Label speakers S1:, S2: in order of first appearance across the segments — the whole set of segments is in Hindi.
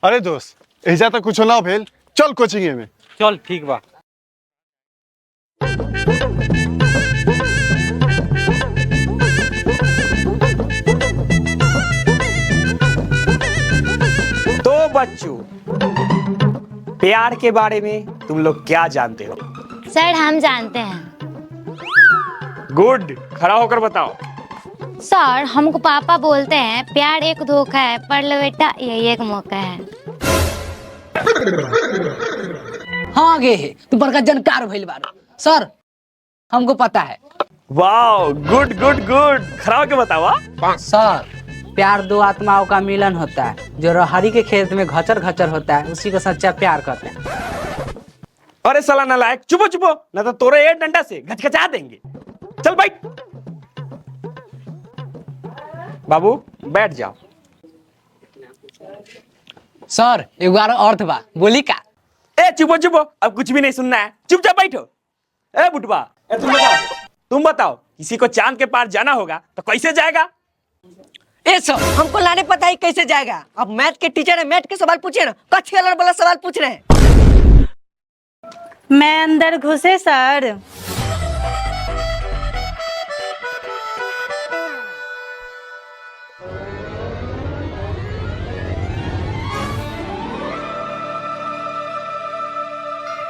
S1: अरे दोस्त एजा तक कुछ ना भेल, चल कोचिंग में।
S2: चल ठीक बा।
S3: तो बच्चों, प्यार के बारे में तुम लोग क्या जानते हो?
S4: सर हम जानते हैं।
S3: गुड, खड़ा होकर बताओ।
S4: सर हमको पापा बोलते हैं प्यार एक धोखा है, पर लो बेटा यही एक मौका है।
S5: हाँ गे तू बड़का जानकार भइल बारू। सर हमको पता है।
S3: वाओ, गुड गुड गुड, खड़ा होकर बताओ।
S5: सर प्यार दो आत्माओं का मिलन होता है, जो रहरी के खेत में घचर घचर होता है, उसी को सच्चा प्यार कहते हैं।
S3: अरे साला नालायक, चुपो चुपो, ना तो तोरे एक डंडा से घचघचा देंगे। चल बैठ। बाबू बैठ जाओ।
S5: सर एक बार अर्थ बा बोली का।
S3: ए चुपो चुपो, अब कुछ भी नहीं सुनना है, चुपचाप बैठो। ए बुटवा, तुम बताओ किसी को चांद के पार जाना होगा तो कैसे जाएगा?
S6: ए सर हमको लाने पता है कैसे जाएगा। अब मैथ के टीचर है, मैथ के सवाल पूछे ना, कच्छ कलर वाला सवाल पूछ रहे हैं।
S7: मैं अंदर घुसे सर।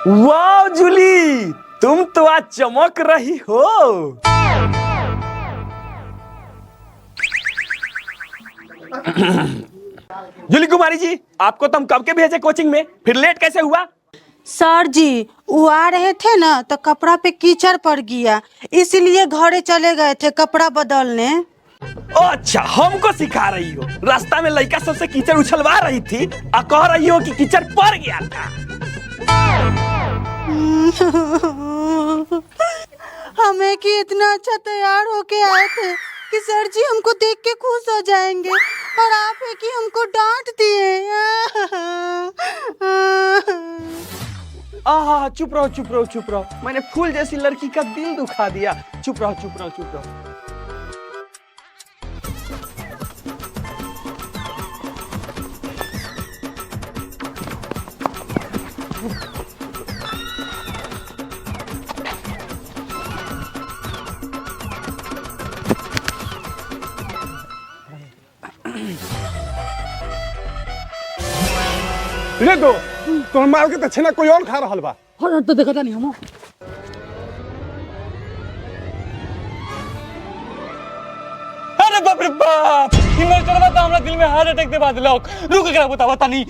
S3: वाह जूली, तुम तो आज चमक रही हो। जूली कुमारी जी, आपको तो हम कब के भेजे कोचिंग में, फिर लेट कैसे हुआ?
S7: सर जी वो आ रहे थे ना तो कपड़ा पे कीचड़ पड़ गया, इसलिए घरे चले गए थे कपड़ा बदलने।
S3: अच्छा, हमको सिखा रही हो। रास्ता में लड़का सबसे कीचड़ उछलवा रही थी और कह रही हो कि कीचड़ पड़ गया था।
S7: हमें कि इतना अच्छा तैयार होके आए थे कि सर जी हमको देख के खुश हो जाएंगे, और आप है कि हमको डांट दिए।
S3: आहा, चुप रहो चुप रहो चुप रहो, मैंने फूल जैसी लड़की का दिल दुखा दिया। चुप रहो चुप रहो चुप रहो।
S1: रे दो तोर मार के छेना कोई और खा रहा बा।
S5: तो देखा नहीं हम।
S2: अरे बाप रे बाप, हिम्मत चढ़वा तो हमरा दिल में हार्ट अटैक दे बाद लोग रुक गया, बतावा तनी।